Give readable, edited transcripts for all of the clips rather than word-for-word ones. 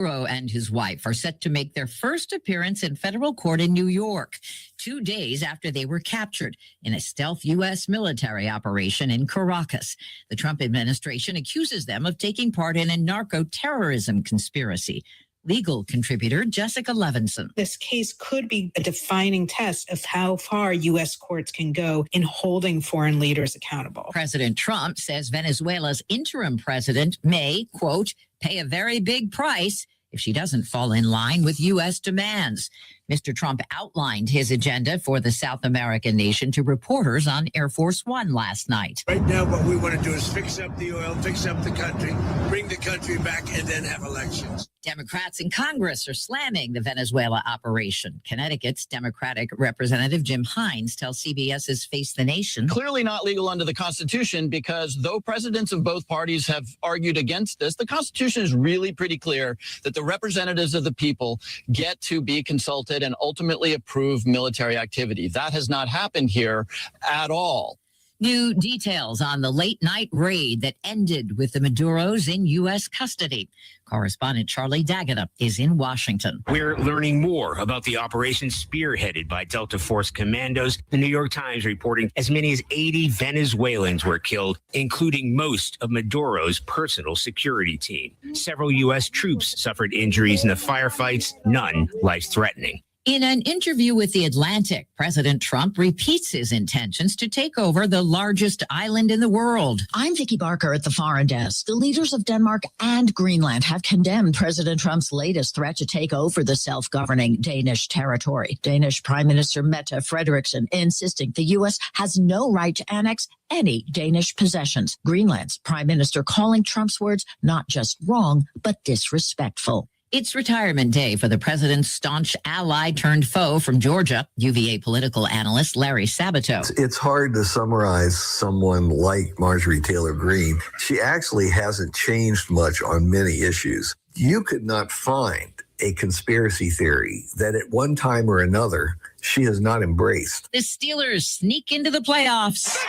Maduro and his wife are set to make their first appearance in federal court in New York, 2 days after they were captured in a stealth U.S. military operation in Caracas. The Trump administration accuses them of taking part in a narco-terrorism conspiracy. Legal contributor Jessica Levinson. This case could be a defining test of how far U.S. courts can go in holding foreign leaders accountable. President Trump says Venezuela's interim president may, quote, pay a very big price if she doesn't fall in line with U.S. demands. Mr. Trump outlined his agenda for the South American nation to reporters on Air Force One last night. Right now, what we want to do is fix up the oil, fix up the country, bring the country back, and then have elections. Democrats in Congress are slamming the Venezuela operation. Connecticut's Democratic Representative Jim Hines tells CBS's Face the Nation. Clearly not legal under the Constitution, because though presidents of both parties have argued against this, the Constitution is really pretty clear that the representatives of the people get to be consulted and ultimately approve military activity. That has not happened here at all. New details on the late-night raid that ended with the Maduros in U.S. custody. Correspondent Charlie D'Agata is in Washington. We're learning more about the operation spearheaded by Delta Force commandos. The New York Times reporting as many as 80 Venezuelans were killed, including most of Maduro's personal security team. Several U.S. troops suffered injuries in the firefights, none life-threatening. In an interview with The Atlantic, President Trump repeats his intentions to take over the largest island in the world. I'm Vicky Barker at the Foreign Desk. The leaders of Denmark and Greenland have condemned President Trump's latest threat to take over the self-governing Danish territory. Danish Prime Minister Mette Frederiksen insisting the U.S. has no right to annex any Danish possessions. Greenland's Prime Minister calling Trump's words not just wrong, but disrespectful. It's retirement day for the president's staunch ally turned foe from Georgia, UVA political analyst Larry Sabato. It's hard to summarize someone like Marjorie Taylor Greene. She actually hasn't changed much on many issues. You could not find a conspiracy theory that at one time or another she has not embraced. The Steelers sneak into the playoffs. The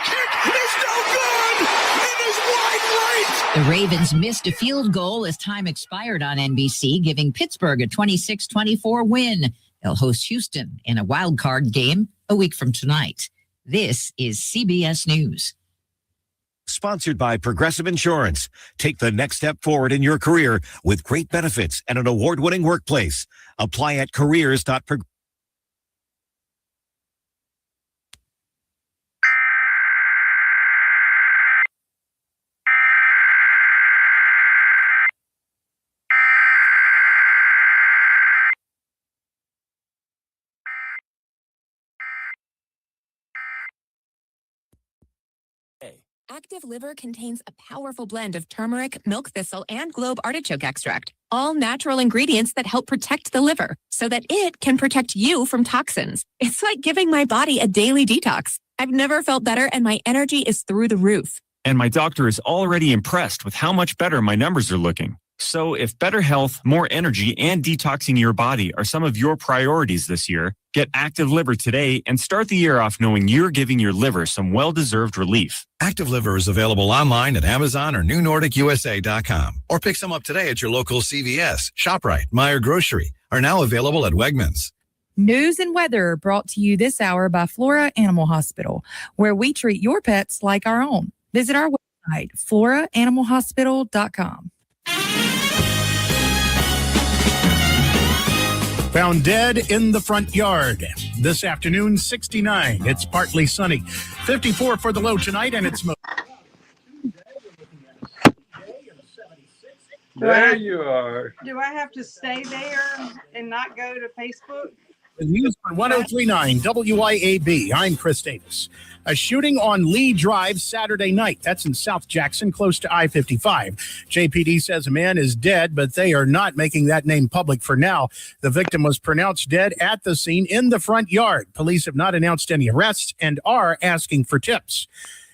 kick is no good! It is wide right! The Ravens missed a field goal as time expired on NBC, giving Pittsburgh a 26-24 win. They'll host Houston in a wild card game a week from tonight. This is CBS News. Sponsored by Progressive Insurance. Take the next step forward in your career with great benefits and an award-winning workplace. Apply at careers.progressive. Active Liver contains a powerful blend of turmeric, milk thistle, and globe artichoke extract, all natural ingredients that help protect the liver so that it can protect you from toxins. It's like giving my body a daily detox. I've never felt better, and my energy is through the roof. And my doctor is already impressed with how much better my numbers are looking. So if better health, more energy, and detoxing your body are some of your priorities this year, get Active Liver today and start the year off knowing you're giving your liver some well-deserved relief. Active Liver is available online at Amazon or NewNordicUSA.com. Or pick some up today at your local CVS, ShopRite, Meijer Grocery, are now available at Wegmans. News and weather brought to you this hour by Flora Animal Hospital, where we treat your pets like our own. Visit our website, FloraAnimalHospital.com. Found dead in the front yard. This afternoon, 69. It's partly sunny. 54 for the low tonight, and it's... There you are. Do I have to stay there and not go to Facebook? The news on 1039 WIAB. I'm Chris Davis. A shooting on Lee Drive Saturday night. That's in South Jackson, close to I-55. JPD says a man is dead, but they are not making that name public for now. The victim was pronounced dead at the scene in the front yard. Police have not announced any arrests and are asking for tips.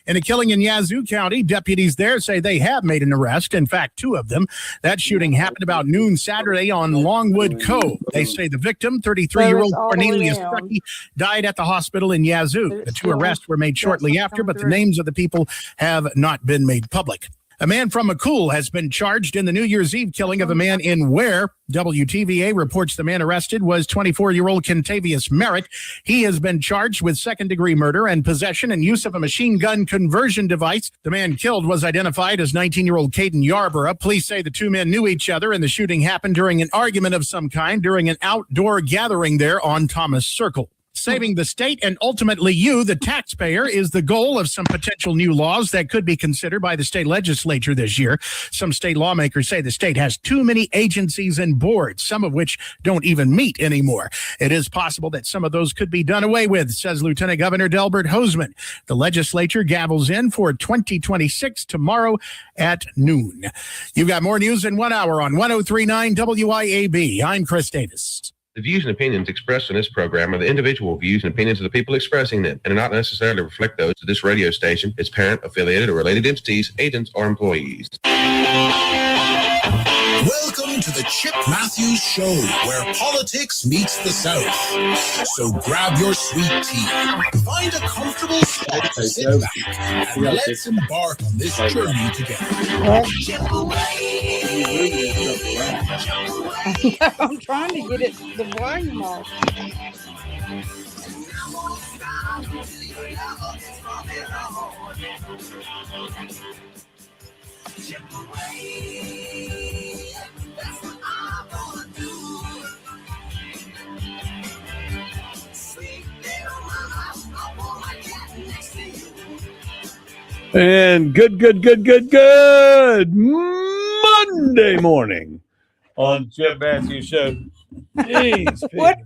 In a killing in Yazoo County, deputies there say they have made an arrest. In fact, 2 of them. That shooting happened about noon Saturday on Longwood Cove. They say the victim, 33-year-old Cornelius Truckee, died at the hospital in Yazoo. The 2 arrests were made shortly after, but the names of the people have not been made public. A man from McCool has been charged in the New Year's Eve killing of a man in Ware. WTVA reports the man arrested was 24-year-old Kentavious Merritt. He has been charged with second-degree murder and possession and use of a machine gun conversion device. The man killed was identified as 19-year-old Caden Yarborough. Police say the two men knew each other, and the shooting happened during an argument of some kind during an outdoor gathering there on Thomas Circle. Saving the state and ultimately you, the taxpayer, is the goal of some potential new laws that could be considered by the state legislature this year. Some state lawmakers say the state has too many agencies and boards, some of which don't even meet anymore. It is possible that some of those could be done away with, says Lieutenant Governor Delbert Hosemann. The legislature gavels in for 2026 tomorrow at noon. You've got more news in 1 hour on 103.9 WIAB. I'm Chris Davis. The views and opinions expressed in this program are the individual views and opinions of the people expressing them and do not necessarily reflect those of this radio station, its parent, affiliated, or related entities, agents, or employees. Welcome to the Chip Matthews Show, where politics meets the South. So grab your sweet tea, find a comfortable spot to sit back, and let's embark on this journey together. I'm trying to get the volume off. And good Monday morning on Chip Matthews Show. Jeez, What?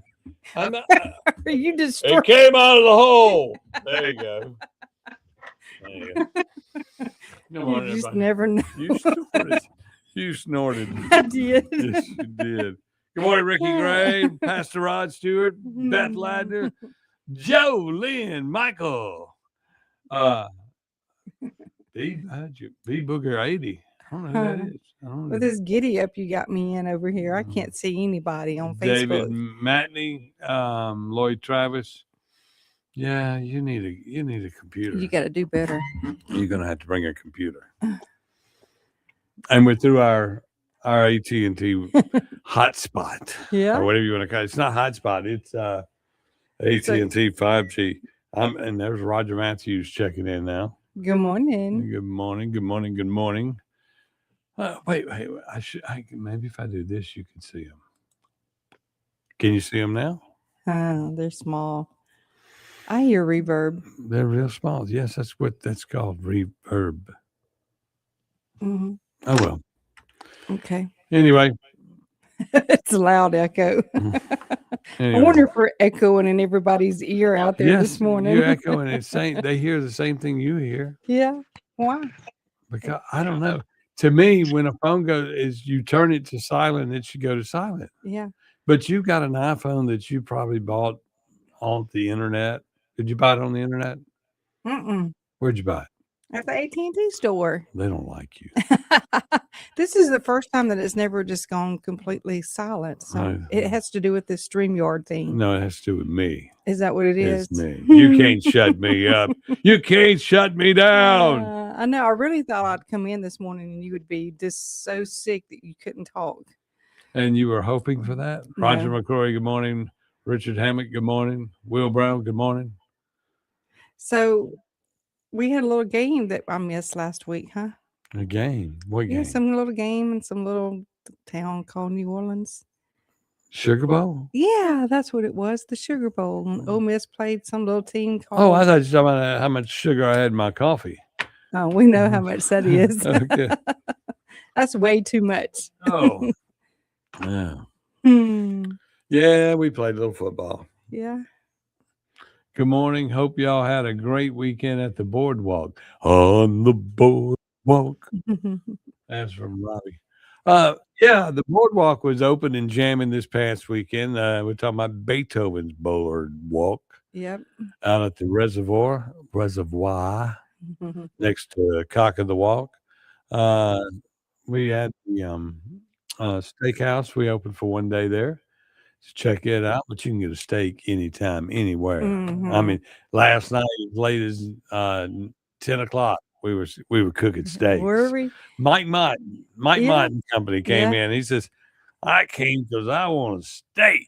I'm, Are you it destroying? came out of the hole. There you go. There you go. Good morning, You just everybody. never know. You snorted. I did. Yes, you did. Good morning, Ricky Gray, Pastor Rod Stewart, Beth Ladner, Joe, Lynn, Michael. B Booger 80. I don't know who that is. I don't know. With this giddy up you got me in over here, I can't see anybody on David Facebook. Matney, Lloyd Travis. Yeah, you need a computer. You got to do better. You're gonna have to bring a computer. And we're through our AT&T hotspot. Yeah. Or whatever you want to call it. It's not hotspot, it's AT&T 5G. And there's Roger Matthews checking in now. Good morning. Good morning. Wait. Maybe if I do this, you can see them. Can you see them now? They're small. I hear reverb. They're real small. Yes, that's what that's called, reverb. Mm-hmm. Oh, well. Okay. Anyway. It's a loud echo. Anyway. I wonder if we're echoing in everybody's ear out there this morning. You're echoing it. They hear the same thing you hear. Yeah. Why? Because I don't know. To me, when a phone goes, you turn it to silent, it should go to silent. Yeah. But you've got an iPhone that you probably bought on the internet. Did you buy it on the internet? Mm-mm. Where'd you buy it? At the AT&T store. They don't like you. This is the first time that it's never just gone completely silent. So it has to do with this StreamYard thing. No, it has to do with me. Is that what it is? It's me. You can't shut me up. You can't shut me down. I know. I really thought I'd come in this morning and you would be just so sick that you couldn't talk. And you were hoping for that? No. Roger McCrory, good morning. Richard Hammock, good morning. Will Brown, good morning. So we had a little game that I missed last week, huh? A game? What game? Yeah, some little game in some little town called New Orleans. Sugar Bowl? Yeah, that's what it was. The Sugar Bowl. And Ole Miss played some little team called. Oh, I thought you were talking about how much sugar I had in my coffee. Oh, we know how much that is. Okay. That's way too much. Oh. Yeah. Hmm. Yeah, we played a little football. Yeah. Good morning. Hope y'all had a great weekend at the boardwalk. On the boardwalk. That's from Robbie. Yeah, the boardwalk was open and jamming this past weekend. We're talking about Beethoven's boardwalk. Yep. Out at the reservoir next to Cock of the Walk. We had the steakhouse. We opened for one day there. So check it out, but you can get a steak anytime, anywhere. I mean, last night as late as 10 o'clock. We were cooking steaks. Were we? Mike Mott Yeah. and Company came in. He says, I came because I want a steak,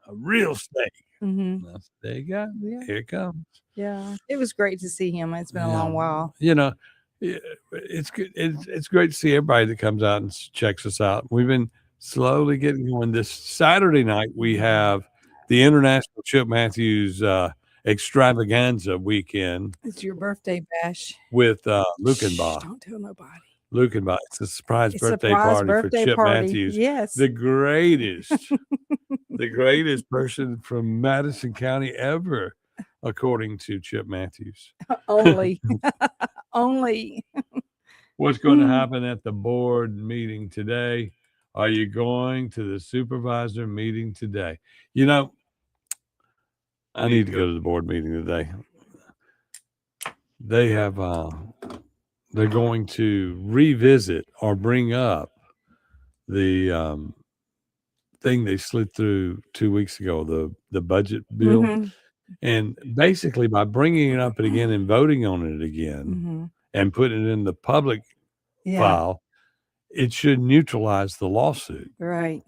a real steak. Mm-hmm. I said, there you go. Yeah. Here it comes. Yeah. It was great to see him. It's been a long while. You know, it's good. It's great to see everybody that comes out and checks us out. We've been slowly getting going. This Saturday night, we have the International Chip Matthews Extravaganza weekend. It's your birthday bash. With Lukenbach. Don't tell nobody. Lukenbach. It's a surprise It's a birthday surprise party birthday for Chip party. Matthews. Yes. The greatest, the greatest person from Madison County ever, according to Chip Matthews. Only. Only. What's going to happen at the board meeting today? Are you going to the supervisor meeting today? You know, I need to go to the board meeting today. They have, they're going to revisit or bring up the thing they slid through 2 weeks ago, the budget bill. Mm-hmm. And basically, by bringing it up again and voting on it again Mm-hmm. and putting it in the public Yeah. file, it should neutralize the lawsuit. Right.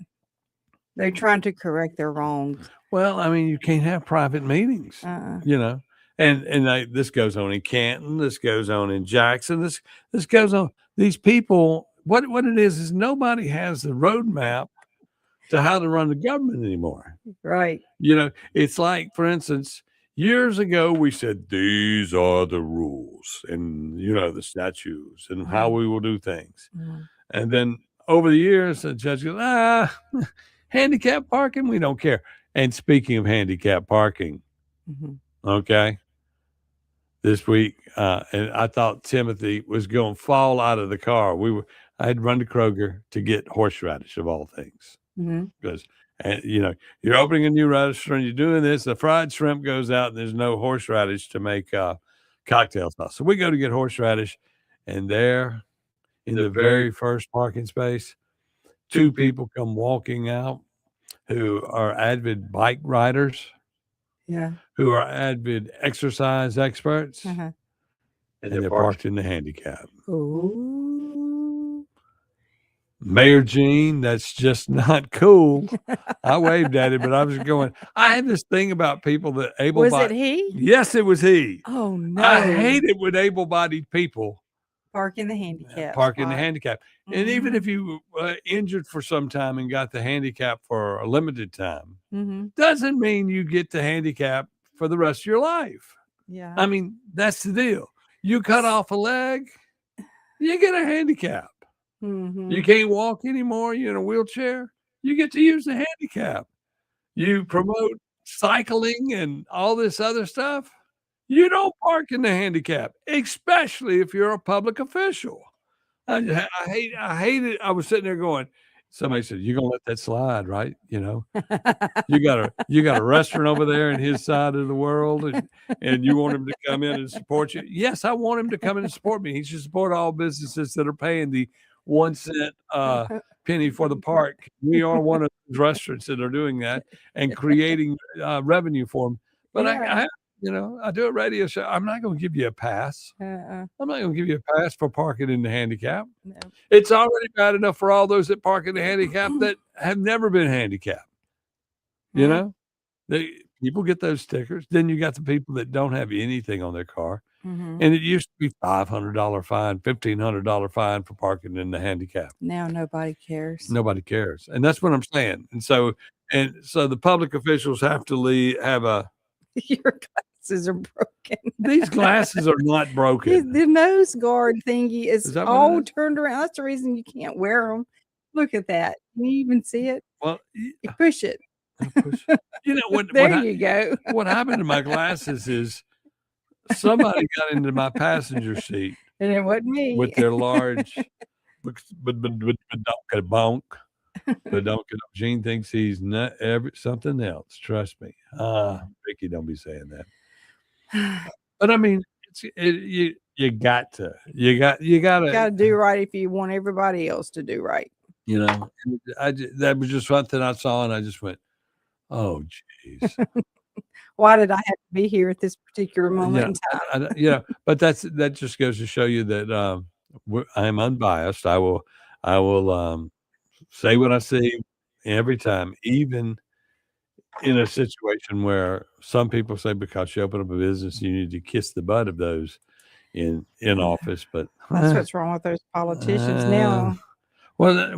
They're trying to correct their wrongs. Well, I mean, you can't have private meetings, you know, and this goes on in Canton, this goes on in Jackson, this goes on. These people, what it is nobody has the roadmap to how to run the government anymore. Right. You know, it's like, for instance, years ago we said these are the rules and the statutes and how we will do things, and then over the years the judge goes, handicap parking, we don't care. And speaking of handicap parking, okay, this week, and I thought Timothy was going to fall out of the car. I had run to Kroger to get horseradish of all things, because you're opening a new restaurant, you're doing this, the fried shrimp goes out, and there's no horseradish to make cocktail sauce. So we go to get horseradish, and there, in the very first parking space, two people come walking out who are avid bike riders, who are avid exercise experts, and they're parked in the handicap. Ooh. Mayor Jean, that's just not cool. I waved at it, but I was going, I had this thing about people that Was it he? Yes, it was he. Oh, no. I hate it when able-bodied people Park in the handicap. park in the handicap. And even if you injured for some time and got the handicap for a limited time, doesn't mean you get the handicap for the rest of your life. Yeah. I mean, that's the deal. You cut off a leg, you get a handicap. You can't walk anymore, you're in a wheelchair, you get to use the handicap. You promote cycling and all this other stuff, you don't park in the handicap, especially if you're a public official. I hate it. I was sitting there going, somebody said, you're gonna let that slide, right? You got a restaurant over there in his side of the world, and you want him to come in and support you. Yes, I want him to come in and support me. He should support all businesses that are paying the 1 cent penny for the park. We are one of those restaurants that are doing that and creating revenue for them. But I do a radio show. I'm not going to give you a pass. I'm not going to give you a pass for parking in the handicap. No. It's already bad enough for all those that park in the handicap that have never been handicapped. People get those stickers. Then you got the people that don't have anything on their car. And it used to be $500 fine, $1,500 fine for parking in the handicap. Now nobody cares. Nobody cares. And that's what I'm saying. And so the public officials have to have a, Your glasses are broken. These glasses are not broken. The nose guard thingy is that what all it is? turned around. That's the reason you can't wear them. Look at that. Can you even see it? Well, You push it. There you go. What happened to my glasses is somebody got into my passenger seat And it wasn't me. with their large bonk. Gene thinks he's not something else. Trust me. Vicky, don't be saying that. But I mean, you got to do right if you want everybody else to do right. That was just something I saw, and I just went, "Oh, geez." Why did I have to be here at this particular moment in time? But that just goes to show you that I'm unbiased. I will say what I see every time, even in a situation where some people say because you open up a business, you need to kiss the butt of those in office. But That's what's wrong with those politicians now. Well,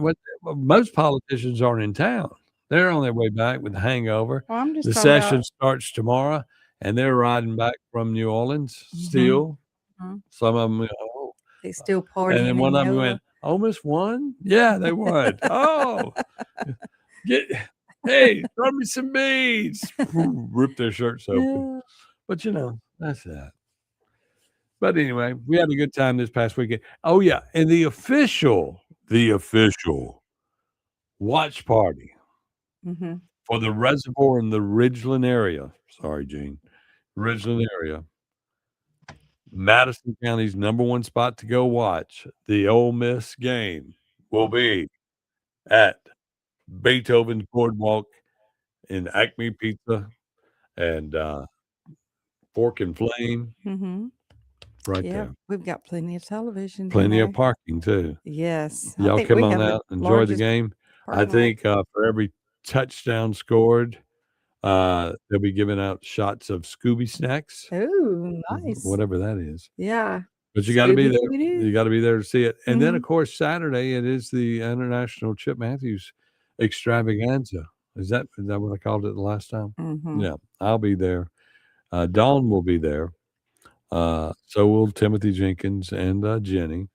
most politicians aren't in town. They're on their way back with the hangover. Well, I'm just The talking about- session starts tomorrow, and they're riding back from New Orleans still. Mhm. Some of them, They still partying. and then one of them Nova. went, "Ole Miss won." Yeah, they won. Oh, hey, throw me some beads. Rip their shirts open. Yeah. But that's that. But anyway, we had a good time this past weekend. Oh yeah, and the official watch party Mhm. for the reservoir in the Ridgeland area. Sorry, Gene. Ridgeland area. Madison County's number one spot to go watch the Ole Miss game will be at Beethoven's Boardwalk in Acme Pizza and Fork and Flame. Mhm. Right Yeah, there. we've got plenty of television. Plenty down of there. parking too. Yes. I Y'all think come we on have the out, enjoy the largest game. I parking lot. think for every touchdown scored, they'll be giving out shots of Scooby snacks, Ooh, nice. whatever that is. Yeah. But you got to be there. Scooby-Doo. You got to be there to see it. And then, of Mhm. course, Saturday it is the International Chip Matthews Extravaganza. Is that what I called it the last time? Mhm. Yeah, I'll be there. Dawn will be there. So will Timothy Jenkins and Jenny,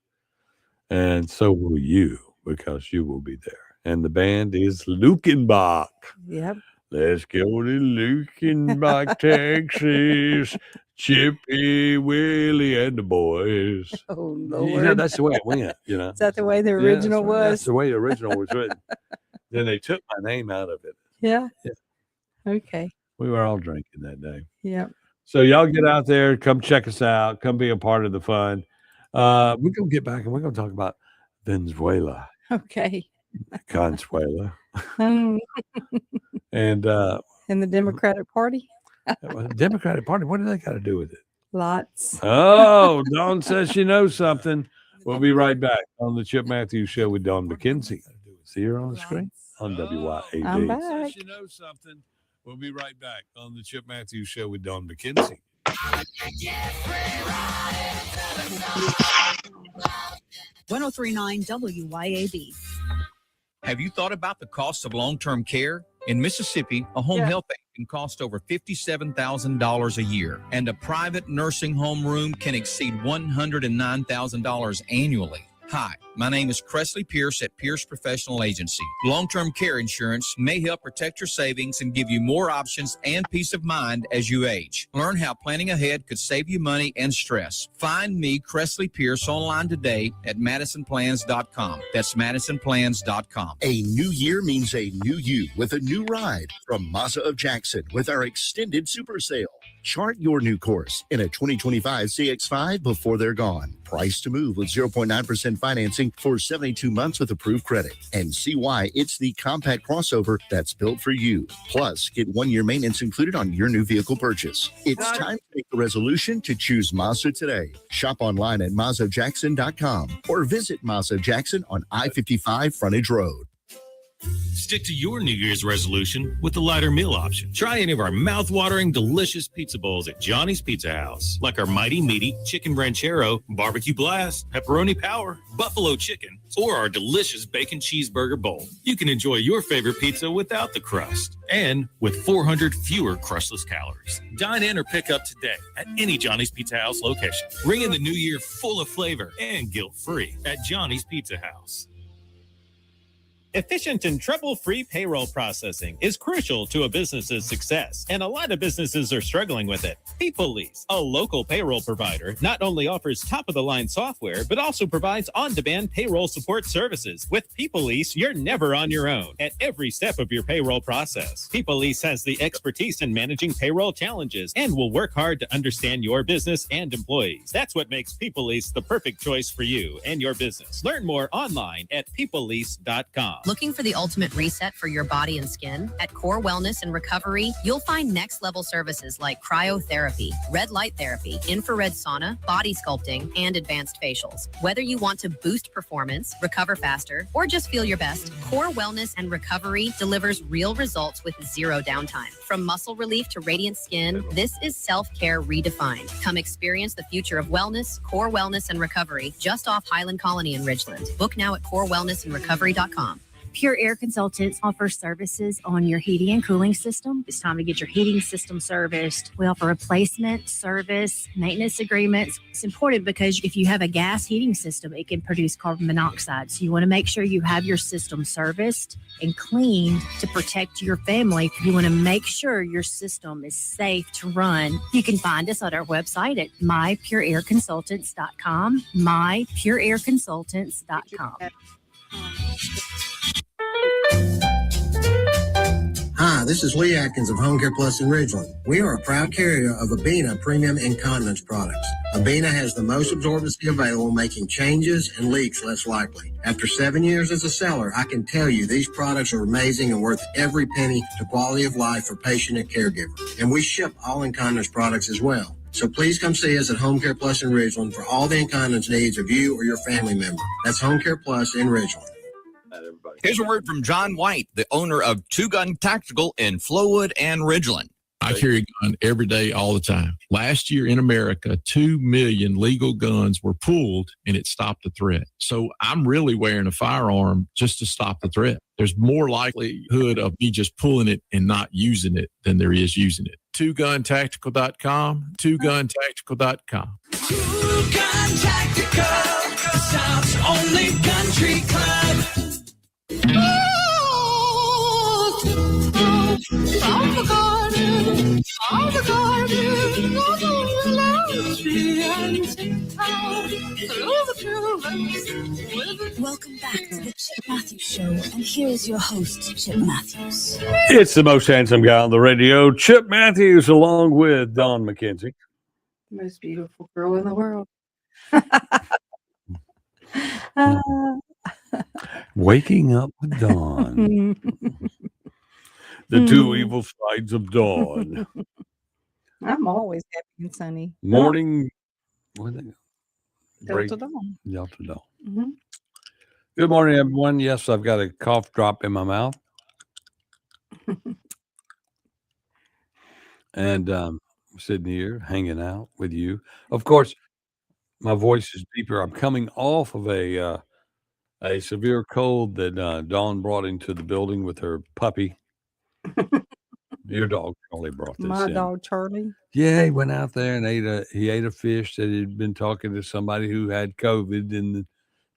and so will you because you will be there. And the band is Lukenbach. Yep. Let's go to Lukenbach, Texas. Chippy, Willie, and the boys. Oh, You Lord. know, that's the way it went. Is that the way the Yeah, original that's right. That's was? the way the original was written. Then they took my name out of it. Yeah. Yeah. Okay. We were all drinking that day. Yep. So y'all get out there, come check us out, come be a part of the fun. We're gonna get back and we're gonna talk about Venezuela, Okay. Consuela, Um, and and the Democratic Party? the Democratic Party. What do they got to do with it? Lots. Oh, Dawn says she knows something. We'll be right back on the Chip Matthews Show with Dawn McKenzie. See her on the screen on WYAB. I'm back. She knows something. We'll be right back on the Chip Matthews Show with Dawn McKenzie. 1039 WYAB. Have you thought about the cost of long-term care? In Mississippi, a home health aide can cost over $57,000 a year, and a private nursing home room can exceed $109,000 annually. Hi, my name is Cressley Pierce at Pierce Professional Agency. Long-term care insurance may help protect your savings and give you more options and peace of mind as you age. Learn how planning ahead could save you money and stress. Find me, Cressley Pierce, online today at MadisonPlans.com. That's MadisonPlans.com. A new year means a new you with a new ride from Mazda of Jackson with our extended super sale. Chart your new course in a 2025 CX-5 before they're gone. Price to move with 0.9% financing for 72 months with approved credit. And see why it's the compact crossover that's built for you. Plus, get 1 year maintenance included on your new vehicle purchase. It's time to make the resolution to choose Mazda today. Shop online at MazdaJackson.com or visit Mazda Jackson on I-55 Frontage Road. Stick to your New Year's resolution with the lighter meal option. Try any of our mouth-watering, delicious pizza bowls at Johnny's Pizza House, like our Mighty Meaty Chicken Ranchero, Barbecue Blast, Pepperoni Power, Buffalo Chicken, or our delicious Bacon Cheeseburger Bowl. You can enjoy your favorite pizza without the crust and with 400 fewer crustless calories. Dine in or pick up today at any Johnny's Pizza House location. Ring in the new year full of flavor and guilt-free at Johnny's Pizza House. Efficient and trouble-free payroll processing is crucial to a business's success, and a lot of businesses are struggling with it. PeopleLease, a local payroll provider, not only offers top-of-the-line software, but also provides on-demand payroll support services. With PeopleLease, you're never on your own at every step of your payroll process. PeopleLease has the expertise in managing payroll challenges and will work hard to understand your business and employees. That's what makes PeopleLease the perfect choice for you and your business. Learn more online at peoplelease.com. CoreWellness.com. Looking for the ultimate reset for your body and skin? At Core Wellness and Recovery, you'll find next level services like cryotherapy, red light therapy, infrared sauna, body sculpting, and advanced facials. Whether you want to boost performance, recover faster, or just feel your best, Core Wellness and Recovery delivers real results with zero downtime. From muscle relief to radiant skin, this is self-care redefined. Come experience the future of wellness, Core Wellness and Recovery, just off Highland Colony in Ridgeland. Book now at corewellnessandrecovery.com. Pure Air Consultants offers services on your heating and cooling system. It's time to get your heating system serviced. We offer replacement, service, maintenance agreements. It's important because if you have a gas heating system, it can produce carbon monoxide. So you want to make sure you have your system serviced and cleaned to protect your family. You want to make sure your system is safe to run. You can find us at our website at mypureairconsultants.com, mypureairconsultants.com. Hi, this is Lee Atkins of Home Care Plus in Ridgeland. We are a proud carrier of Abena Premium Incontinence products. Abena has the most absorbency available, making changes and leaks less likely. After 7 years as a seller, I can tell you these products are amazing and worth every penny to quality of life for patient and caregiver. And we ship all incontinence products as well. So please come see us at Home Care Plus in Ridgeland for all the incontinence needs of you or your family member. That's Home Care Plus in Ridgeland. Here's a word from John White, the owner of Two Gun Tactical in Flowood and Ridgeland. I carry a gun every day, all the time. Last year in America, 2 million legal guns were pulled and it stopped the threat. So I'm really wearing a firearm just to stop the threat. There's more likelihood of me just pulling it and not using it than there is using it. TwoGunTactical.com, TwoGunTactical.com. Two Gun Tactical, the South's only country club. Welcome back to the Chip Matthews Show, and here's your host, Chip Matthews. It's the most handsome guy on the radio, Chip Matthews, along with Dawn McKenzie. The most beautiful girl in the world. Waking up with Dawn. The two evil sides of dawn. I'm always happy and sunny. Morning. What are they? Delta Dawn. Delta Dawn. Mm-hmm. Good morning, everyone. Yes, I've got a cough drop in my mouth. And I'm sitting here hanging out with you. Of course, my voice is deeper. I'm coming off of a severe cold that Dawn brought into the building with her puppy. Your dog Charlie brought this. My in. dog Charlie. Yeah, he went out there and ate a fish that he'd been talking to somebody who had COVID, and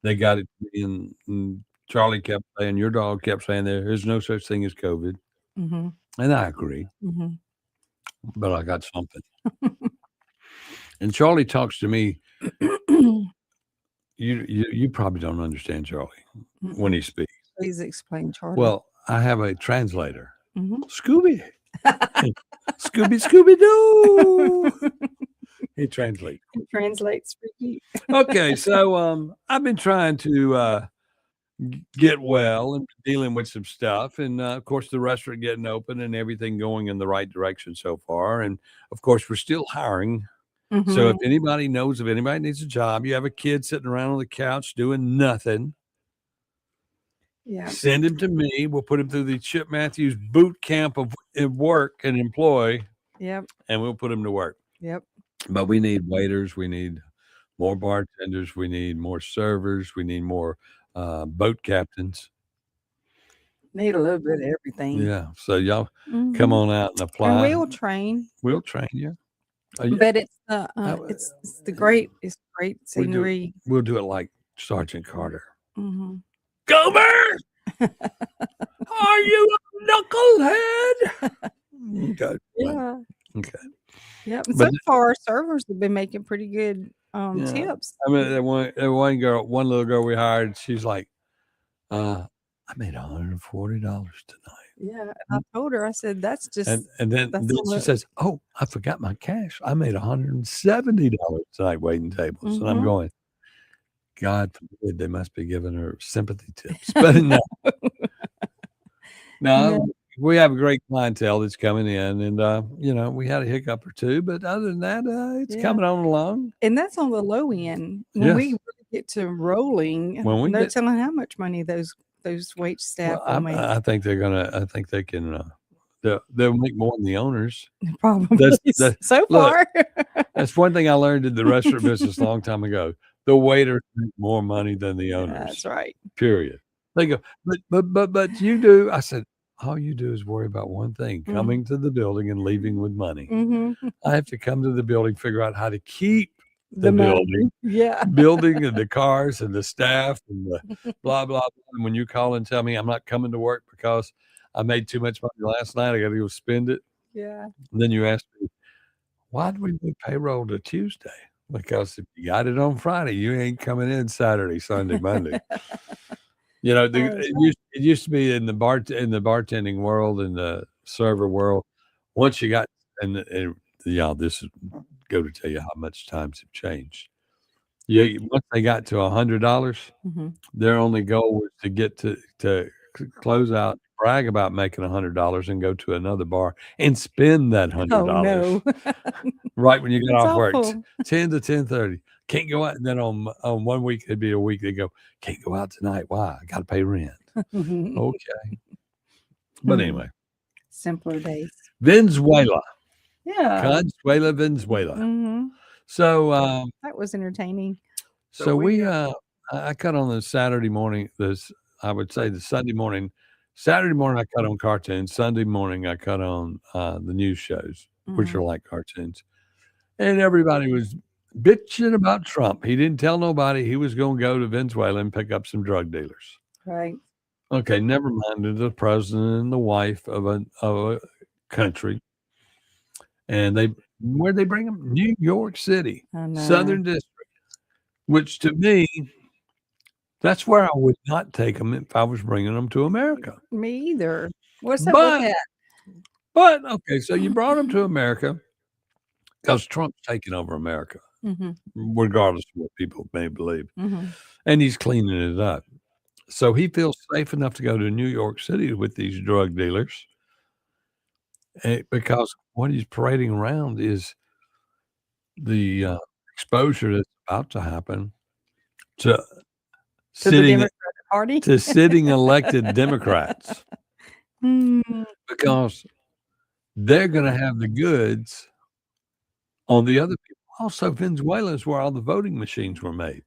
they got it. And Charlie kept saying, your dog kept saying, there is no such thing as COVID. Mm-hmm. And I agree. Mm-hmm. But I got something. And Charlie talks to me. You probably don't understand Charlie when he speaks. Please explain, Charlie. Well, I have a translator. Mm-hmm. Scooby. Scooby Doo. He translates. It translates for you. Okay, so I've been trying to get well and dealing with some stuff, and of course the restaurant getting open and everything going in the right direction so far. And of course we're still hiring. Mm-hmm. So if anybody knows, if anybody needs a job, you have a kid sitting around on the couch doing nothing. Yeah. Send him to me. We'll put him through the Chip Matthews boot camp of work and employ. Yep. And we'll put him to work. Yep. But we need waiters. We need more bartenders. We need more servers. We need more boat captains. Need a little bit of everything. Yeah. So y'all come on out and apply. And we'll train. We'll train you. But it's the great scenery. We'll do it like Sergeant Carter. Mm-hmm. Gomer! Are you a knucklehead? Okay. Yeah. Okay. Yep. And so far, our servers have been making pretty good tips. I mean, that one little girl we hired, she's like, I made $140 tonight. Yeah. I told her, I said, that's just. And then she says, oh, I forgot my cash. I made $170 tonight waiting tables. And I'm going, God forbid, they must be giving her sympathy tips. But no. No, we have a great clientele that's coming in, and we had a hiccup or two, but other than that, it's coming on along. And that's on the low end. When we really get to rolling, no telling how much money those wait staff will make. I think they're gonna. I think they can. They'll make more than the owners. Probably. So far, that's one thing I learned in the restaurant business a long time ago. The waiters make more money than the owners. That's right. Period. They go, but you do. I said, all you do is worry about one thing: coming to the building and leaving with money. I have to come to the building, figure out how to keep the building, building and the cars and the staff and the blah, blah, blah. And when you call and tell me I'm not coming to work because I made too much money last night, I got to go spend it. Yeah. And then you ask me, why did we move payroll to Tuesday? Because if you got it on Friday, you ain't coming in Saturday, Sunday, Monday. It used to be in the bartending world, in the server world. Once you got, this is go to tell you how much times have changed. Once they got to $100, their only goal was to get to close out, brag about making $100, and go to another bar and spend that $100. Oh, no. Right when you get off work, awful. 10 to 10:30. Can't go out. And then on 1 week, it'd be a week. They go, can't go out tonight. Why? I got to pay rent. Okay. But anyway. Simpler days. Venezuela. Yeah. Consuela, Venezuela. So that was entertaining. So we I cut on the Saturday morning. I would say the Sunday morning. Saturday morning I cut on cartoons. Sunday morning I cut on the news shows, which are like cartoons. And everybody was bitching about Trump. He didn't tell nobody he was going to go to Venezuela and pick up some drug dealers. Right. Okay, never mind the president and the wife of a country. And where'd they bring them? New York City, Southern District, which to me, that's where I would not take them if I was bringing them to America. Me either. What's up with that? But, okay, so you brought them to America because Trump's taking over America, regardless of what people may believe. And he's cleaning it up. So he feels safe enough to go to New York City with these drug dealers because what he's parading around is the exposure that's about to happen to the Democratic Party? to sitting elected Democrats because they're going to have the goods on the other people. Also, Venezuela is where all the voting machines were made.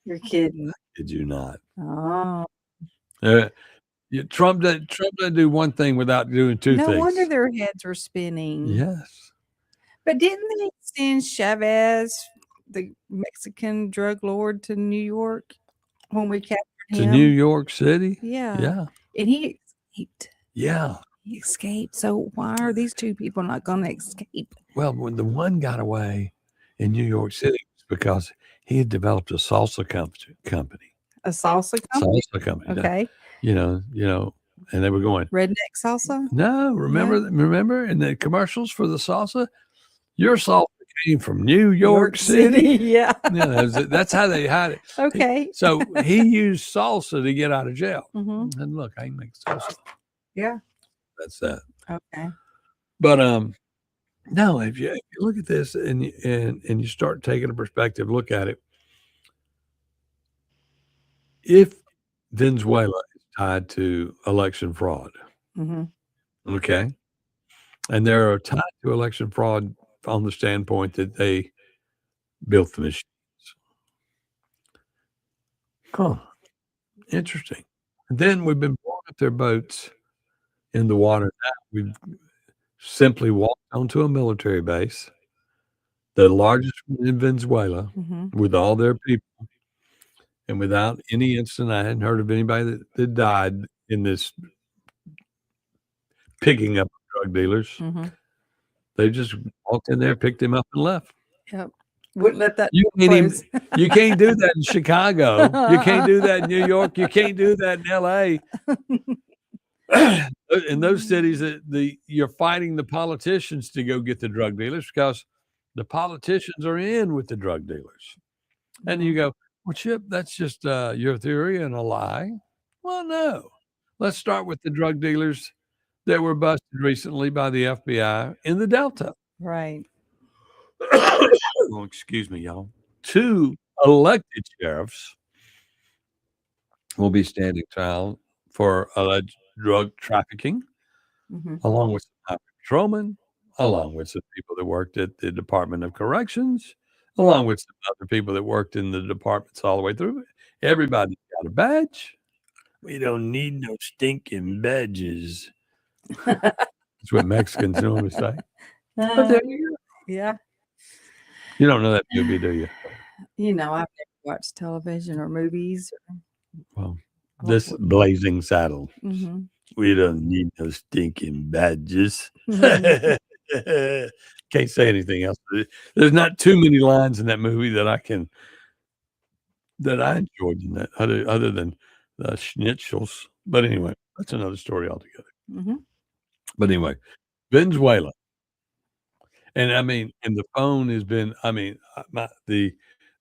You're kidding. I kid you not. Oh. Trump doesn't do one thing without doing two things. No wonder their heads were spinning. Yes. But didn't they send Chavez, the Mexican drug lord, to New York when we captured him? To New York City? Yeah. Yeah. And he escaped. Yeah. He escaped. So why are these two people not going to escape? Well, when the one got away in New York City, it's because he had developed a salsa company. A salsa company? Salsa company. Okay. You know, and they were going redneck salsa. No, remember in the commercials for the salsa, your salsa came from New York City. Yeah, that's how they had it. Okay, so he used salsa to get out of jail. And look, I can make salsa. Yeah, that's that. Okay, but no, if you look at this and you start taking a perspective, look at it. If Venezuela tied to election fraud. Okay. And they're tied to election fraud on the standpoint that they built the machines. Huh. Interesting. And then we've been blowing up their boats in the water. Now we've simply walked onto a military base, the largest one in Venezuela, with all their people. And without any incident, I hadn't heard of anybody that died in this picking up drug dealers. They just walked in there, picked him up, and left. Yep. Wouldn't let that. You can't do that in Chicago. You can't do that in New York. You can't do that in LA. In those cities, you're fighting the politicians to go get the drug dealers because the politicians are in with the drug dealers. And you go, Well, Chip, that's just your theory and a lie. Well, no. Let's start with the drug dealers that were busted recently by the FBI in the Delta. Right. Oh, excuse me, y'all. 2 elected sheriffs will be standing trial for alleged drug trafficking, along with some patrolmen, along with some people that worked at the Department of Corrections, along with some other people that worked in the departments all the way through. Everybody's got a badge. We don't need no stinking badges. That's what Mexicans normally say. But there you go. Yeah. You don't know that movie, do you? You know, I've never watched television or movies. Well, this Blazing Saddle. Mhm. We don't need no stinking badges. Mhm. Can't say anything else. There's not too many lines in that movie that I enjoyed in that, other than the schnitzels. But anyway, that's another story altogether. Mhm. But anyway, Venezuela. And I mean, and the phone has been, I mean, the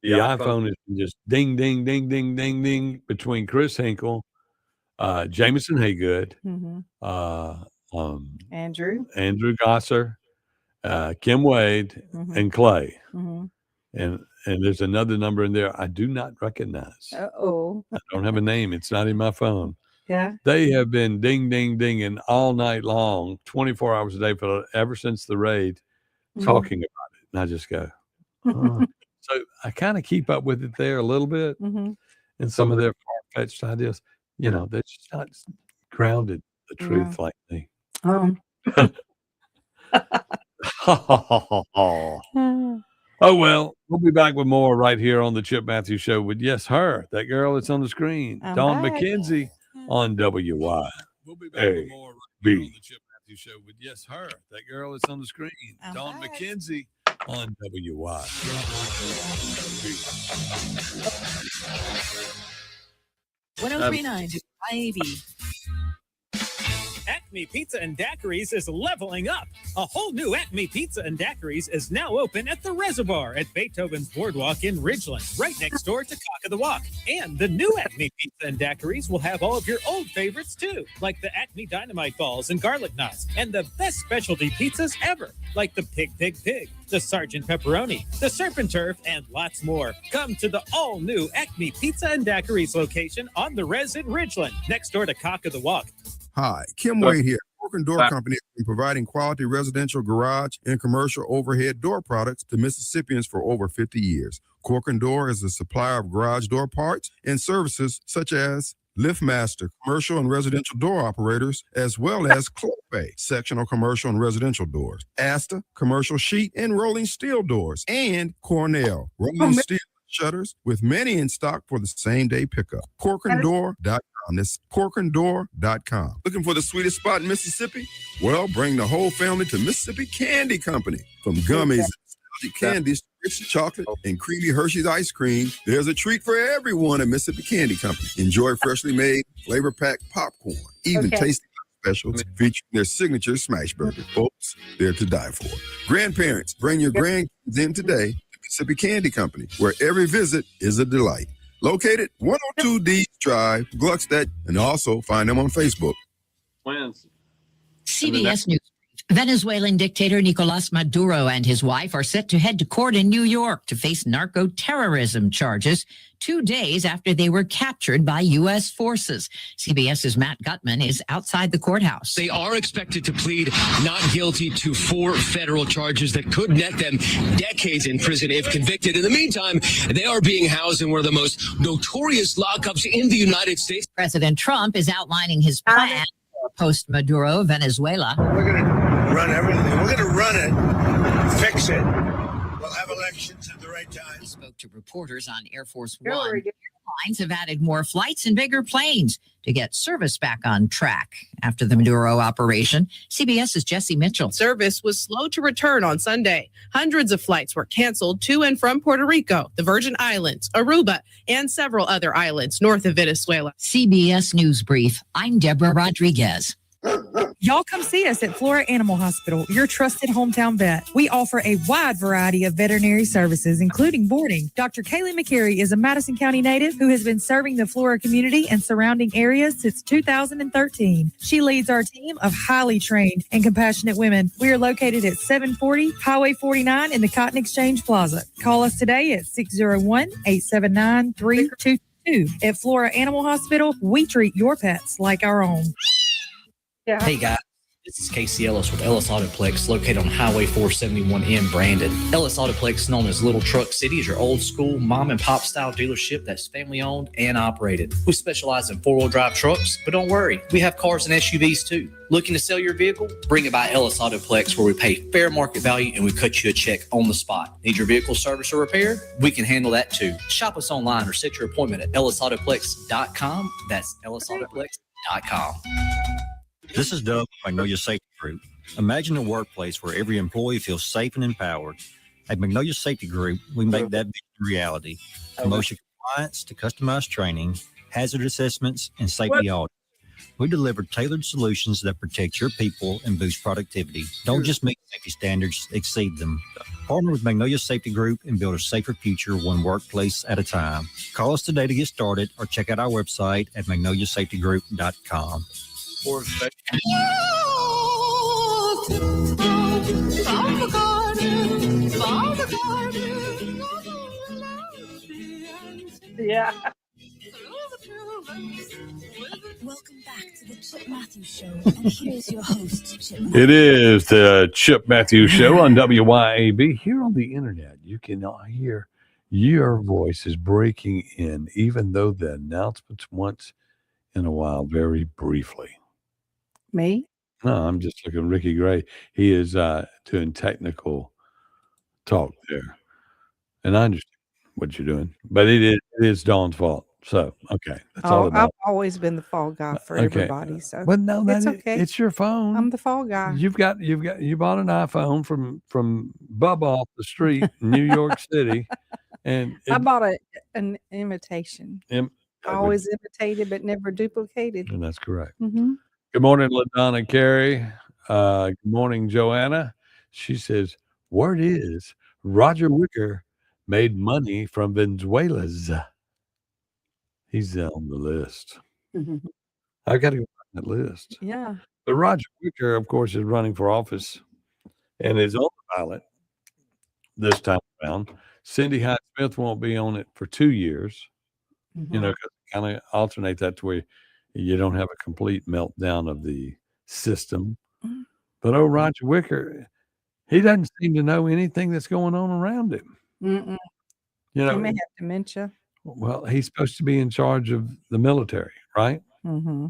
iPhone has been just ding, ding, ding, ding, ding, ding between Chris Hinkle, Jameson Haygood, Mhm. Andrew Andrew. Gosser, Kim Wade, Mhm. and Clay. Mhm. And there's another number in there I do not recognize. Uh-oh. I don't have a name. It's not in my phone. Yeah. They have been ding, ding, dinging all night long, 24 hours a day ever since the raid, Mhm. talking about it. And I just go, "Oh." So I kind of keep up with it there a little bit. Mhm. And some of their far-fetched ideas, they're just not grounded in the truth like me. Oh. Oh, well, we'll be back with more right here on the Chip Matthews Show with, yes, her, that girl that's on the screen, I'm Dawn back. McKenzie on WYAB. Show with, yes, her, that girl that's on the screen, Dawn McKenzie on WYAB. 1039 WYAB. Acme Pizza and Daiquiris is leveling up. A whole new Acme Pizza and Daiquiris is now open at the Reservoir at Beethoven's Boardwalk in Ridgeland, right next door to Cock of the Walk. And the new Acme Pizza and Daiquiris will have all of your old favorites too, like the Acme Dynamite Balls and Garlic Knots, and the best specialty pizzas ever, like the Pig, the Sergeant Pepperoni, the Serpent Turf, and lots more. Come to the all-new Acme Pizza and Daiquiris location on the Res in Ridgeland, next door to Cock of the Walk. Hi, Kim Wade here. Cork & Door Company has been providing quality residential garage and commercial overhead door products to Mississippians for over 50 years. Cork & Door is a supplier of garage door parts and services such as LiftMaster, commercial and residential door operators, as well as Clopay, sectional commercial and residential doors, Asta, commercial sheet and rolling steel doors, and Cornell, rolling steel shutters with many in stock for the same day pickup. CorkandDoor.com. That's CorkandDoor.com. Looking for the sweetest spot in Mississippi? Well, bring the whole family to Mississippi Candy Company. From gummies and nostalgic candies to rich chocolate and creamy Hershey's ice cream, there's a treat for everyone at Mississippi Candy Company. Enjoy freshly made, flavor-packed popcorn, even tasty specials featuring their signature smash burger. Folks, they're to die for. Grandparents, bring your grandkids in today to Mississippi Candy Company, where every visit is a delight. Located 102 D Drive, Gluckstadt, and also find them on Facebook. CBS News. Venezuelan dictator Nicolas Maduro and his wife are set to head to court in New York to face narco-terrorism charges 2 days after they were captured by U.S. forces. CBS's Matt Gutman is outside the courthouse. They are expected to plead not guilty to 4 federal charges that could net them decades in prison if convicted. In the meantime, they are being housed in one of the most notorious lockups in the United States. President Trump is outlining his plan for post-Maduro Venezuela. We're going to run everything. We're going to run it, fix it. We'll have elections at the right time. He spoke to reporters on Air Force One. Airlines have added more flights and bigger planes to get service back on track after the Maduro operation. CBS's Jesse Mitchell. Service was slow to return on Sunday. Hundreds of flights were canceled to and from Puerto Rico, the Virgin Islands, Aruba, and several other islands north of Venezuela. CBS News Brief. I'm Deborah Rodriguez. Y'all come see us at Flora Animal Hospital, your trusted hometown vet. We offer a wide variety of veterinary services, including boarding. Dr. Kaylee McCary is a Madison County native who has been serving the Flora community and surrounding areas since 2013. She leads our team of highly trained and compassionate women. We are located at 740 Highway 49 in the Cotton Exchange Plaza. Call us today at 601-879-3222. At Flora Animal Hospital, we treat your pets like our own. Yeah. Hey guys, this is Casey Ellis with Ellis Autoplex, located on Highway 471 in Brandon. Ellis Autoplex, known as Little Truck City, is your old school mom and pop style dealership that's family owned and operated. We specialize in 4-wheel drive trucks, but don't worry, we have cars and SUVs too. Looking to sell your vehicle? Bring it by Ellis Autoplex, where we pay fair market value and we cut you a check on the spot. Need your vehicle service or repair? We can handle that too. Shop us online or set your appointment at ellisautoplex.com. That's ellisautoplex.com. This is Doug with Magnolia Safety Group. Imagine a workplace where every employee feels safe and empowered. At Magnolia Safety Group, we make that vision reality. From OSHA compliance to customized training, hazard assessments, and safety audits. We deliver tailored solutions that protect your people and boost productivity. Don't just meet safety standards, exceed them. Partner with Magnolia Safety Group and build a safer future one workplace at a time. Call us today to get started or check out our website at magnoliasafetygroup.com. Yeah. Welcome back to the Chip Matthews Show, and here's your host, Chip Matthews. It is the Chip Matthews Show on WYAB. Here on the internet, you can hear your voice is breaking in, even though the announcements once in a while, very briefly. Me? No, I'm just looking at Ricky Gray. He is doing technical talk there. And I understand what you're doing, but it is Dawn's fault. So, okay. That's all about. I've always been the fall guy for everybody. So, but no, it's okay. It's your phone. I'm the fall guy. You bought an iPhone from Bubba off the street in New York City, and I bought an imitation. I always imitated, but never duplicated. And that's correct. Mm-hmm. Good morning, LaDonna Carey. Good morning, Joanna. She says, word is Roger Wicker made money from Venezuela's. He's on the list. Mm-hmm. I got to go find that list. Yeah. But Roger Wicker, of course, is running for office and is on the ballot this time around. Cindy Hyde Smith won't be on it for 2 years, because kind of alternate that to where you don't have a complete meltdown of the system. Mm-hmm. But Roger Wicker, he doesn't seem to know anything that's going on around him. Mm-mm. He may have dementia. Well, he's supposed to be in charge of the military, right? Mm-hmm.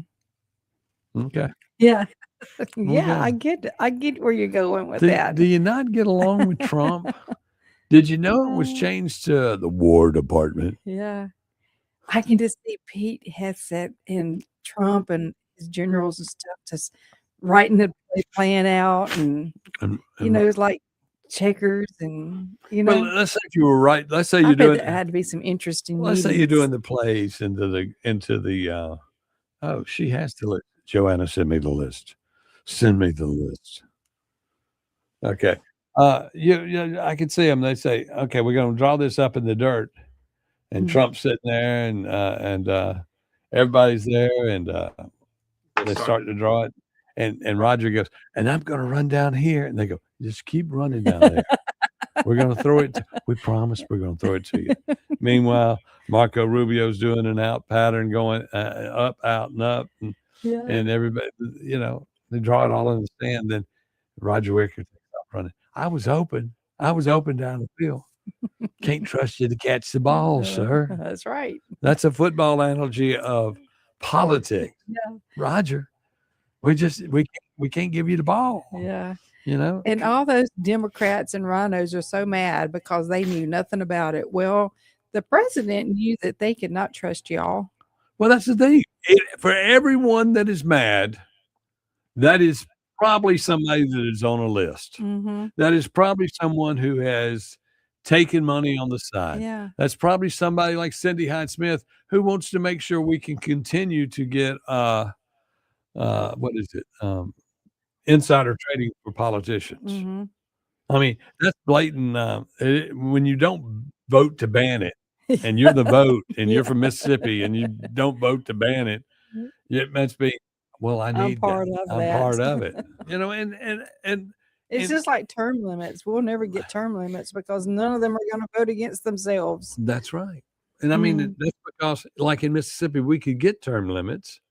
Okay. Yeah. Yeah, okay. I get where you're going with that. Do you not get along with Trump? Did you know it was changed to the War Department? Yeah. I can just see Pete Hegseth and Trump and his generals and stuff just writing the plan out and it's like checkers and Well, let's say if you were right. Let's say you're doing. There had to be some interesting. Let's say you're doing the plays into the. Oh, she has to list. Joanna, send me the list. Send me the list. Okay. I can see them. They say, okay, we're going to draw this up in the dirt, and Trump's sitting there, and everybody's there, and they start to draw it, and Roger goes, and I'm going to run down here, and they go, just keep running down there. We're going to throw it. We promise we're going to throw it to you. Meanwhile, Marco Rubio's doing an out pattern, going up, out, and up, and everybody, they draw it all in the stand. Then Roger Wicker takes off running. I was open down the field. Can't trust you to catch the ball, sir. That's right. That's a football analogy of politics. Yeah. Roger, we can't give you the ball. Yeah. And all those Democrats and rhinos are so mad because they knew nothing about it. Well, the president knew that they could not trust y'all. Well, that's the thing. For everyone that is mad, that is probably somebody that is on a list. Mm-hmm. That is probably someone who has taken money on the side. Yeah. That's probably somebody like Cindy Hyde Smith who wants to make sure we can continue to get what is it? Insider trading for politicians. Mhm. I mean, that's blatant. When you don't vote to ban it, and you're the vote, and you're from Mississippi, and you don't vote to ban it, it must be. Well, I I'm need part that. of I'm that. part of it. You know, and It's just like term limits. We'll never get term limits because none of them are going to vote against themselves. that's right. And I mean, that's because, like in Mississippi, we could get term limits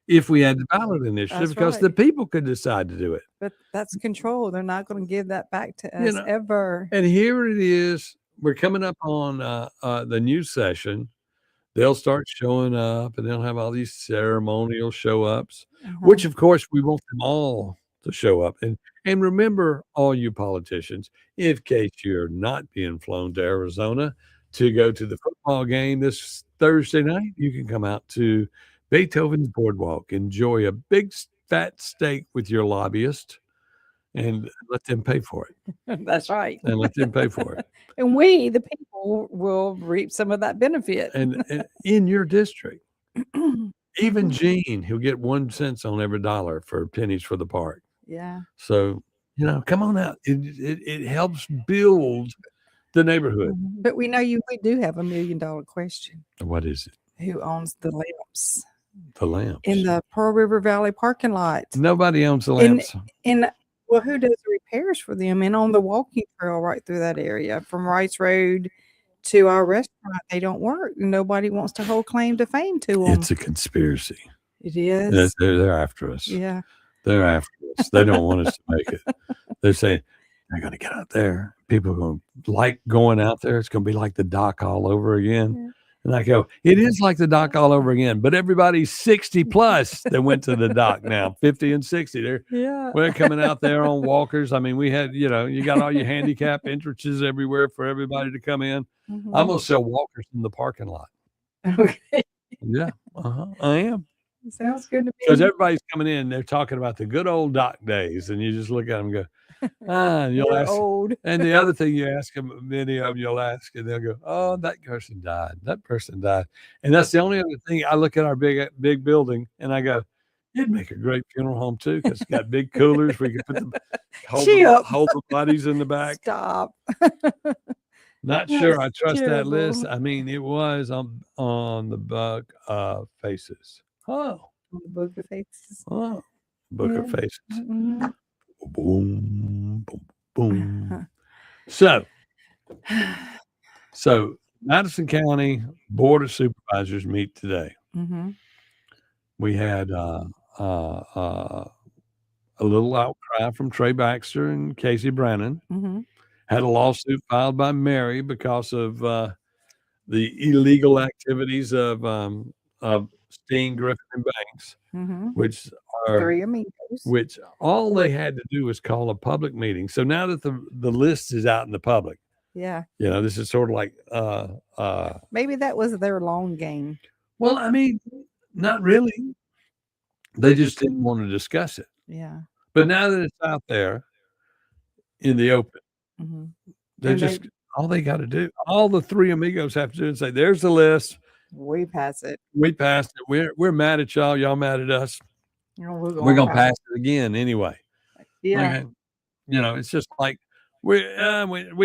if we had the ballot initiative That's because right. the people could decide to do it. But that's control. They're not going to give that back to You us know, ever. And here it is. We're coming up on the new session. They'll start showing up, and they'll have all these ceremonial show ups, which, of course, we want them all to show up. And remember, all you politicians, in case you're not being flown to Arizona to go to the football game this Thursday night, you can come out to Beethoven's Boardwalk, enjoy a big fat steak with your lobbyist, and let them pay for it. That's right. And let them pay for it. And we, the people, will reap some of that benefit. And in your district, even Gene, he'll get 1 cent on every dollar for pennies for the park. Yeah. So, you know, come on out. It helps build the neighborhood. But we do have $1 million question. What is it? Who owns the lamps The lamps. in the Pearl River Valley parking lot? Nobody owns the lamps. Well, who does the repairs for them? And on the walking trail right through that area from Rice Road to our restaurant, they don't work. Nobody wants to hold claim to fame to them. It's a conspiracy. It is. They're after us. Yeah. They're after us. They don't want us to make it. They're saying they're going to get out there. People are going to like going out there. It's going to be like the dock all over again. Yeah. And I go, it is like the dock all over again, but everybody's 60 plus that went to the dock now, 50 and 60. We're coming out there on walkers. I mean, we had, you got all your handicap entrances everywhere for everybody to come in. Mhm. I'm going to sell walkers in the parking lot. Okay. Yeah, I am. Sounds good to Because me. everybody's coming in, they're talking about the good old dock days, and you just look at them and go, and you'll You're ask. old. And the other thing you ask them, many of them, you'll ask, and they'll go, "Oh, that person died. That person died." And that's the only other thing. I look at our big building, and I go, "It'd make a great funeral home too, because it's got big coolers. We could put hold the bodies in the back." Stop. Not sure I That's trust that list. terrible. I mean, it was on the Book of Faces. Oh, On the Book of Faces. oh, Book of Yeah. Faces. Mhm. Boom, boom, boom. So Madison County Board of Supervisors meet today. Mhm. We had a little outcry from Trey Baxter and Casey Brannon. Mhm. Had a lawsuit filed by Mary because of the illegal activities of Steen, Griffin, and Banks, Mhm. which are Three amigos. which all they had to do was call a public meeting. So now that the list is out in the public, Yeah. this is sort of like Maybe that was their long game. well, I mean, not really. They just didn't want to discuss it. Yeah. But now that it's out there in the open, Mhm. they And just all they got to do, all the three amigos have to do is say, "There's the list. We pass it. We passed it. We're mad at y'all. Y'all mad at us. You know, we're We're gonna pass it again anyway." Yeah. Like, it's just like we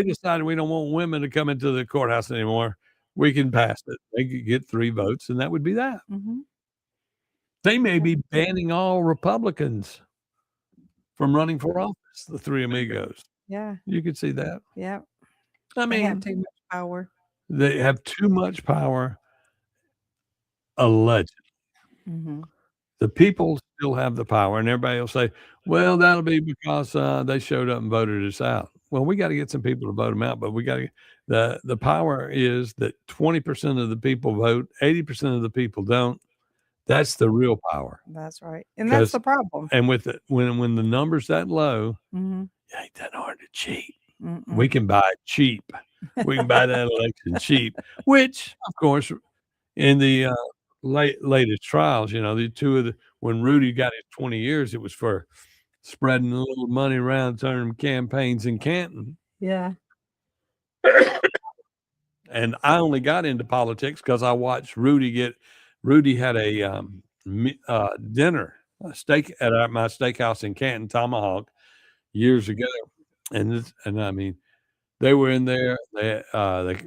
decided we don't want women to come into the courthouse anymore. We can pass it. They could get 3 votes, and that would be that. Mhm. They may be banning all Republicans from running for office. The three amigos. Yeah. You could see that. Yeah. I They have mean, too much power. they have too much power. Allegedly, Mhm. the people still have the power, and everybody will say, "Well, that'll be because they showed up and voted us out." Well, we got to get some people to vote them out, but we got to. The power is that 20% of the people vote, 80% of the people don't. That's the real power. That's right. And that's the problem. And with it, when the number's that low, Mhm. it ain't that hard to cheat. Mm-mm. We can buy it cheap. We can buy that election cheap, which, of course, in the latest trials, the two of when Rudy got his 20 years, it was for spreading a little money around during campaigns in Canton. Yeah. And I only got into politics because I watched Rudy had a dinner steak at my steakhouse in Canton, Tomahawk, years ago, and I mean, they were in there.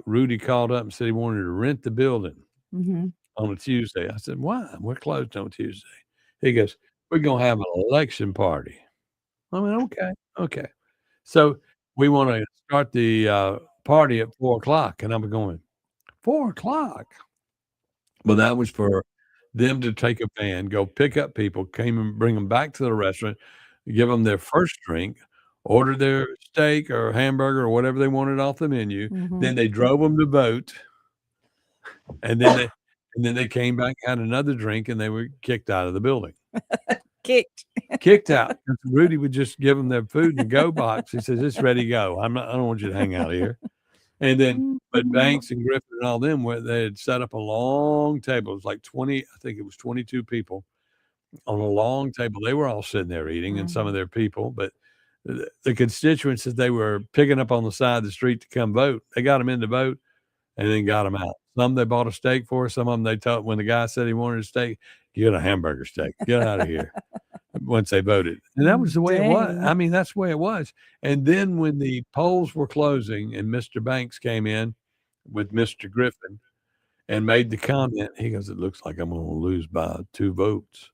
Rudy called up and said he wanted to rent the building on a Tuesday. I said, "Why? We're closed on Tuesday." He goes, "We're gonna have an election party." I mean, okay. So we want to start the party at 4:00, and I'm going 4:00. Well, that was for them to take a van, go pick up people, came and bring them back to the restaurant, give them their first drink, order their steak or hamburger or whatever they wanted off the menu. Then they drove them to vote, and then they came back, had another drink, and they were kicked out of the building. Kicked out. Rudy would just give them their food in the go box. He says, "It's ready to go. I don't want you to hang out here." And then, but Banks and Griffin and all them, where they had set up a long table. It was like 20, I think it was 22 people on a long table. They were all sitting there eating, and some of their people, but the constituents that they were picking up on the side of the street to come vote, they got them in to vote and then got them out. Some they bought a steak for. Some of them they told, when the guy said he wanted a steak, "Get a hamburger steak. Get out of here." Once they voted. And that was the way it was. I mean, that's the way it was. And then when the polls were closing and Mr. Banks came in with Mr. Griffin and made the comment, he goes, "It looks like I'm going to lose by 2 votes."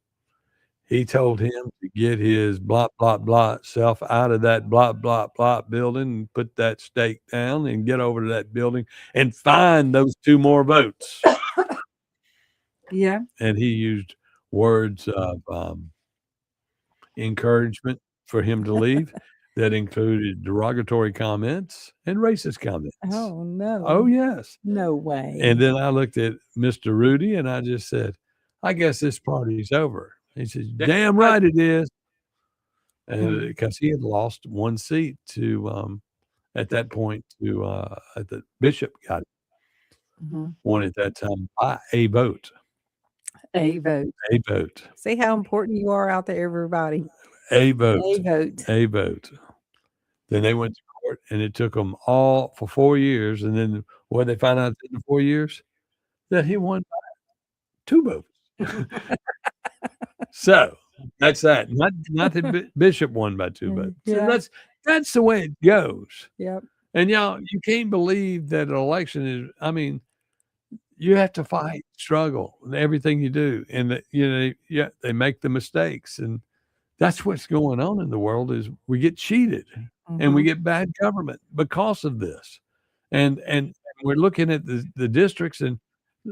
He told him to get his blah, blah, blah self out of that blah, blah, blah building and put that stake down and get over to that building and find those 2 more votes. Yeah. And he used words of encouragement for him to leave that included derogatory comments and racist comments. Oh, no. Oh, yes. No way. And then I looked at Mr. Rudy and I just said, "I guess this party's over." He says, "Damn right it is." And because he had lost 1 seat to at that point to at the Bishop got it. Won at that time by a vote. A vote. A vote. See how important you are out there, everybody. A vote. A vote. A vote. Then they went to court, and it took them all for 4 years. And then what they found out in the 4 years? That he won by 2 votes. So that's that. Not that Bishop won by 2 votes. Yeah. So that's the way it goes. Yep. And y'all, you can't believe that an election is. I mean, you have to fight, struggle, in everything you do, and they make the mistakes, and that's what's going on in the world. Is we get cheated and we get bad government because of this, and we're looking at the districts, and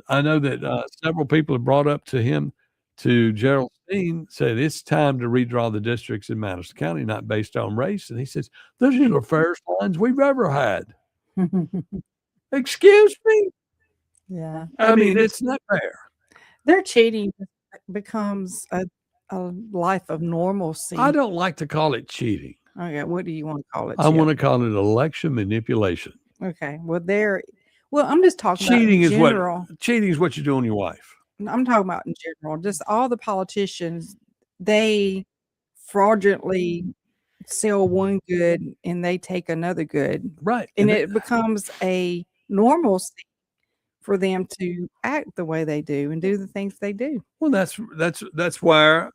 I know that several people have brought up to Gerald Steen, said it's time to redraw the districts in Madison County, not based on race, and he says those are the fairest lines we've ever had. Excuse me. Yeah. I mean, it's not fair. Their cheating becomes a life of normalcy. I don't like to call it cheating. Okay, what do you want to call it? I want to call it election manipulation. Okay, well, I'm just talking cheating about in general. Cheating is what you do on your wife. I'm talking about in general. Just all the politicians, they fraudulently sell one good and they take another good. Right. And it becomes a normalcy for them to act the way they do and do the things they do. Well, that's why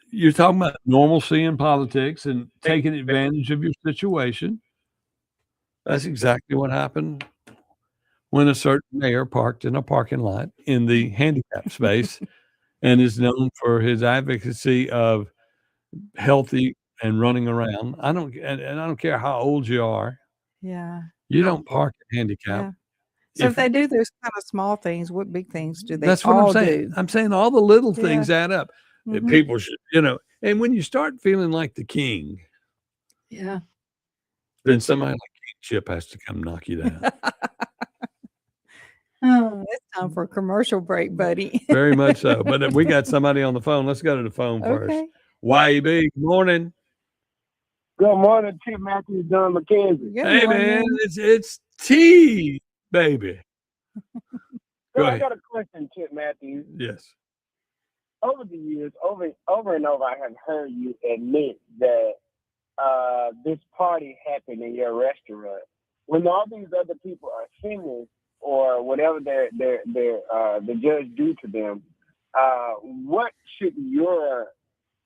you're talking about normalcy in politics and taking advantage of your situation. That's exactly what happened when a certain mayor parked in a parking lot in the handicap space and is known for his advocacy of healthy and running around. I don't care how old you are. Yeah. You don't park in handicap. Yeah. So if they do those kind of small things, what big things do they That's what all I'm saying. do? I'm saying all the little things add up. Mhm. People should, and when you start feeling like the king, Yeah. then somebody like King Chip has to come knock you down. Oh, it's time for a commercial break, buddy. Very much so. But we got somebody on the phone. Let's go to the phone first. Okay. YEB, good morning. Good morning, Chip Matthews, Don McKenzie. Hey, man, it's T, baby. Go I ahead. got a question, Chip Matthews. Yes. Over the years, over and over, I have heard you admit that this party happened in your restaurant. When all these other people are singing or whatever the judge do to them, what should your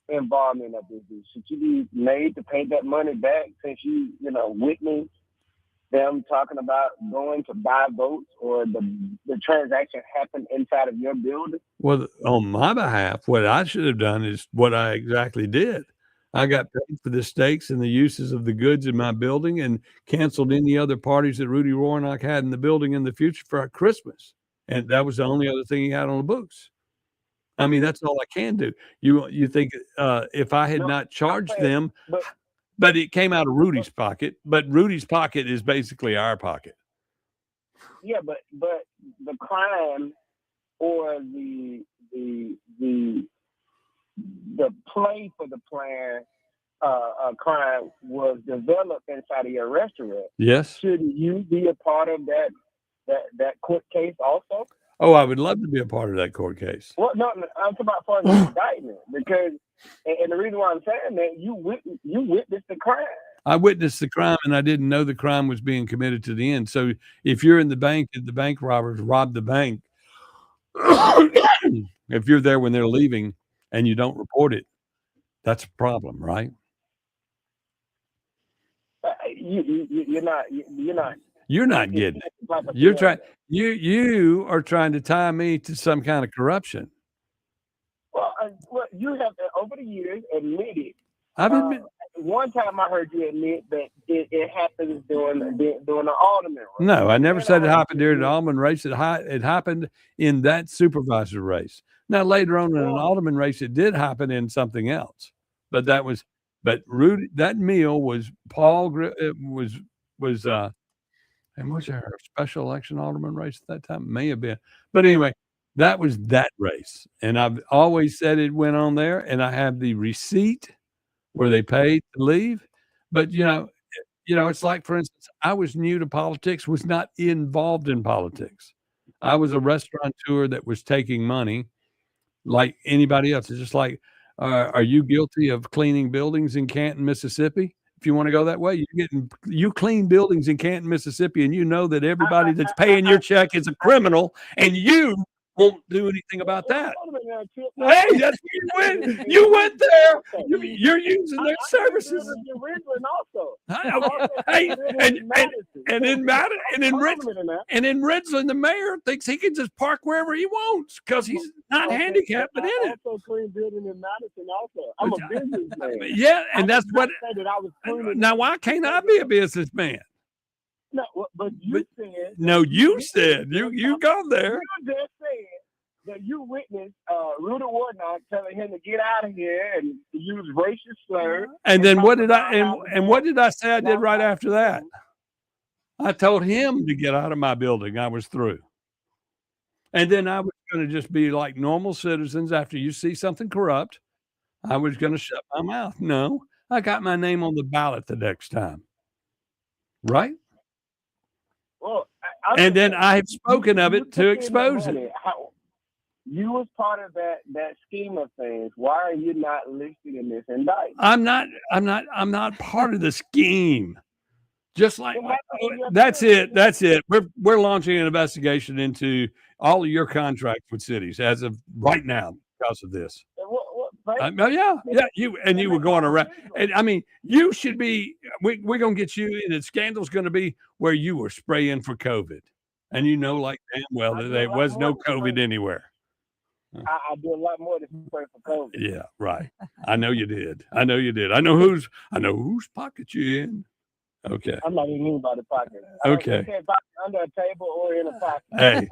involvement of this? Should you be made to pay that money back since you witnessed them talking about going to buy votes, or the transaction happened inside of your building? Well, on my behalf, what I should have done is what I exactly did. I got paid for the stakes and the uses of the goods in my building and canceled any other parties that Rudy Warnock had in the building in the future for our Christmas. And that was the only other thing he had on the books. I mean, that's all I can do. You think if I had not charged them, but it came out of Rudy's pocket, but Rudy's pocket is basically our pocket. Yeah, but the crime or the play for the plan crime was developed inside of your restaurant. Yes. Shouldn't you be a part of that court case also? Oh, I would love to be a part of that court case. Well, no, I'm talking about part of the indictment, because, and the reason why I'm saying that, you witnessed the crime. I witnessed the crime, and I didn't know the crime was being committed to the end. So if you're in the bank and the bank robbers robbed the bank, if you're there when they're leaving and you don't report it, that's a problem, right? You're not getting it. You are trying to tie me to some kind of corruption. Well, you have over the years admitted. I've admitted. One time I heard you admit that it happens during the alderman race. No, I never said it happened during the alderman race. It happened in that supervisor race. Now later on in an alderman race, it did happen in something else. But Rudy, that meal was and was there a special election alderman race at that time? May have been. But anyway, that was that race. And I've always said it went on there, and I have the receipt where they paid to leave. But it's like, for instance, I was new to politics, was not involved in politics. I was a restaurateur that was taking money like anybody else. It's just like, are you guilty of cleaning buildings in Canton, Mississippi? If you want to go that way, you clean buildings in Canton, Mississippi, and you know that everybody that's paying your check is a criminal, and you won't do anything about that. Hey, that's where you went. You went there. You're using their services. Hey, and in Ridgeland, the mayor thinks he can just park wherever he wants because he's not handicapped in it. I also clean building in Madison. Also, I'm a businessman. Yeah, and that's what. Now, why can't I be a businessman? No, but you said. No, you said you go there. You just said that you witnessed Rudy Warnock telling him to get out of here and use racist slurs. And then what did I say I did right after that? I told him to get out of my building. I was through. And then I was going to just be like normal citizens. After you see something corrupt, I was going to shut my mouth. No, I got my name on the ballot the next time. Right? Well, and then I have spoken of it to expose it. You was part of that scheme of things. Why are you not listed in this indictment? I'm not part of the scheme. Just like that's it. We're launching an investigation into all of your contracts with cities as of right now because of this. Yeah. You were going around. And I mean, you should be. We're gonna get you, and the scandal's gonna be where you were spraying for COVID, and like damn well that there was no COVID anywhere. I do a lot more than spray for COVID. Yeah, right. I know you did. I know whose pocket you in. Okay. I'm not in anybody's pocket. Okay. Under a table or in a pocket. Hey,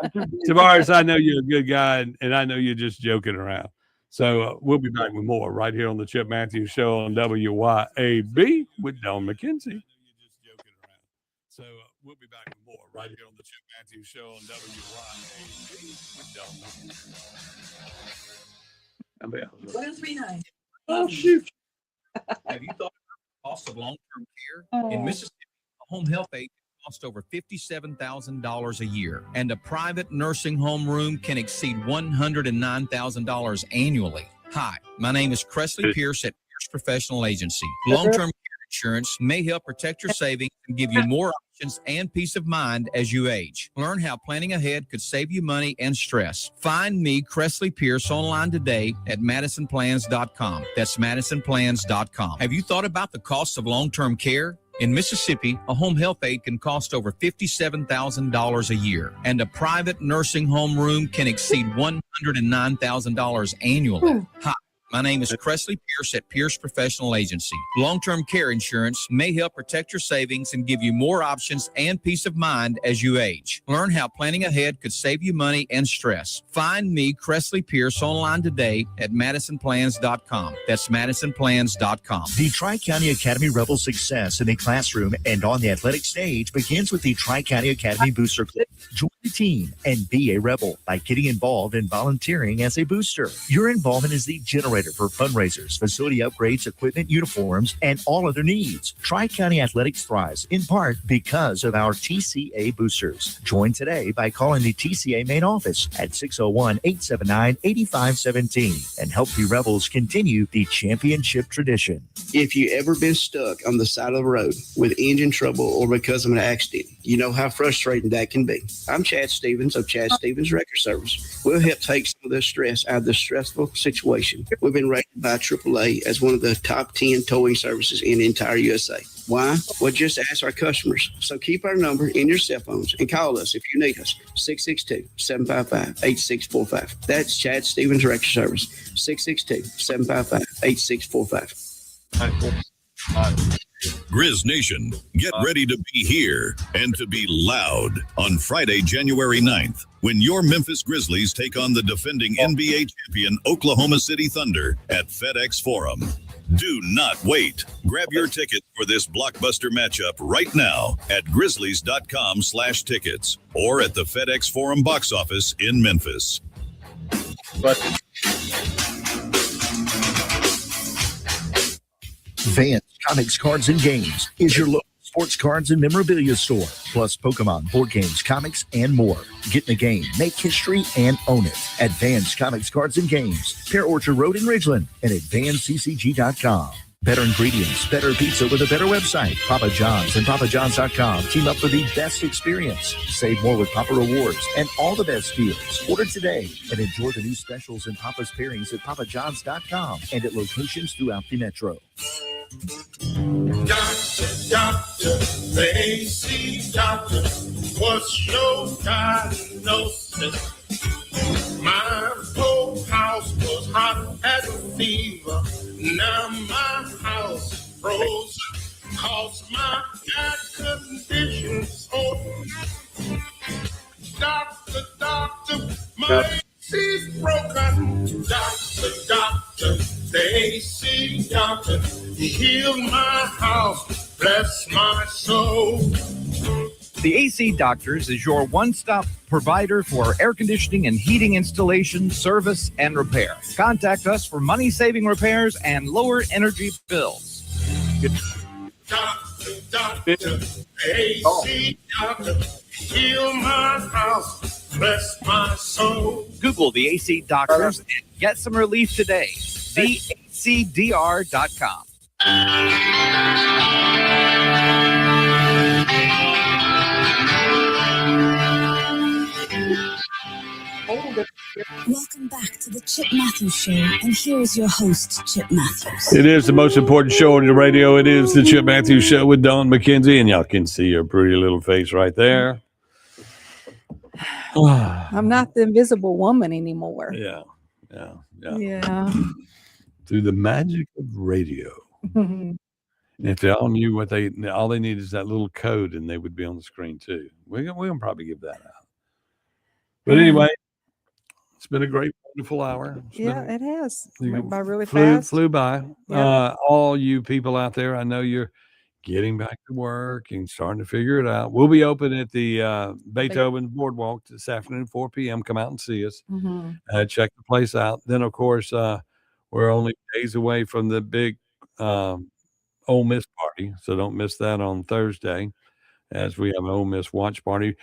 Tavares, I know you're a good guy, and I know you're just joking around. So we'll be back with more right here on the Chip Matthews Show on WYAB with Dawn McKenzie. So we'll be back with more right here on the Chip Matthews Show on WYAB with Dawn McKenzie. 1039. Oh, shoot. Have you thought about the cost of long-term care? In Mississippi, a home health aide costs over $57,000 a year, and a private nursing home room can exceed $109,000 annually. Hi, my name is Cresley Pierce at Pierce Professional Agency. Long-term care Insurance may help protect your savings and give you more options and peace of mind as you age. Learn how planning ahead could save you money and stress. Find me, Cressley Pierce, online today at MadisonPlans.com. That's MadisonPlans.com. Have you thought about the cost of long-term care? In Mississippi, a home health aide can cost over $57,000 a year, and a private nursing home room can exceed $109,000 annually. Hi. My name is Cressley Pierce at Pierce Professional Agency. Long-term care insurance may help protect your savings and give you more options and peace of mind as you age. Learn how planning ahead could save you money and stress. Find me, Cressley Pierce, online today at MadisonPlans.com. That's MadisonPlans.com. The Tri-County Academy Rebel success in the classroom and on the athletic stage begins with the Tri-County Academy Booster Club. Join the team and be a Rebel by getting involved and volunteering as a booster. Your involvement is the generator for fundraisers, facility upgrades, equipment, uniforms, and all other needs. Tri-County Athletics thrives in part because of our TCA boosters. Join today by calling the TCA main office at 601-879-8517 and help the Rebels continue the championship tradition. If you ever been stuck on the side of the road with engine trouble or because of an accident, you know how frustrating that can be. I'm Chad Stevens of Chad Stevens Record Service. We'll help take some of the stress out of the stressful situation. We've been rated by AAA as one of the top 10 towing services in the entire USA. Why? Well, just ask our customers. So keep our number in your cell phones and call us if you need us. 662-755-8645. That's Chad Stevens Record Service. 662-755-8645. Grizz Nation, get ready to be here and to be loud on Friday, January 9th, when your Memphis Grizzlies take on the defending NBA champion Oklahoma City Thunder at FedEx Forum. Do not wait. Grab your ticket for this blockbuster matchup right now at grizzlies.com/tickets or at the FedEx Forum box office in Memphis. Vance Comics, Cards, and Games is your local sports cards and memorabilia store, plus Pokemon, board games, comics, and more. Get in the game, make history, and own it at Vance Comics, Cards, and Games, Pear Orchard Road in Ridgeland, and at VanCCG.com. Better ingredients, better pizza with a better website. Papa John's and PapaJohns.com team up for the best experience. Save more with Papa Rewards and all the best deals. Order today and enjoy the new specials and Papa's pairings at PapaJohns.com and at locations throughout the metro. Doctor, the AC doctor, what's your diagnosis? My whole house was hot as a fever. Now my house froze, cause my air condition's on. Doctor, my AC's broken. Doctor, the AC doctor, heal my house, bless my soul. The AC Doctors is your one-stop provider for air conditioning and heating installation, service, and repair. Contact us for money-saving repairs and lower energy bills. Doctor, AC doctor, heal my house, bless my soul. Google the AC Doctors and get some relief today. TheACDR.com. Welcome back to the Chip Matthews Show, and here is your host, Chip Matthews. It is the most important show on the radio. It is the Chip Matthews Show with Dawn McKenzie, and y'all can see your pretty little face right there. I'm not the invisible woman anymore. Yeah. Yeah. Through the magic of radio. And if they all knew what all they need is that little code, and they would be on the screen too. We're gonna probably give that out. But anyway, it's been a great, wonderful hour. It has. Went by really flew fast. Flew by. Yeah. All you people out there, I know you're getting back to work and starting to figure it out. We'll be open at the Beethoven Boardwalk this afternoon, 4 p.m. Come out and see us. Check the place out. Then, of course, we're only days away from the big Ole Miss party, so don't miss that on Thursday, as we have an Ole Miss watch party.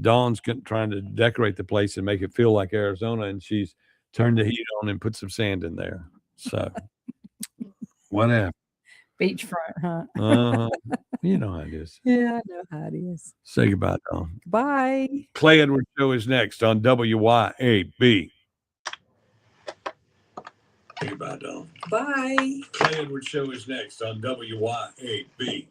Dawn's trying to decorate the place and make it feel like Arizona, and she's turned the heat on and put some sand in there. So, whatever. beachfront, huh? You know how it is. Yeah, I know how it is. Say goodbye, Dawn. Bye. Clay Edwards Show is next on WYAB. Say goodbye, Dawn. Bye. Clay Edwards Show is next on WYAB.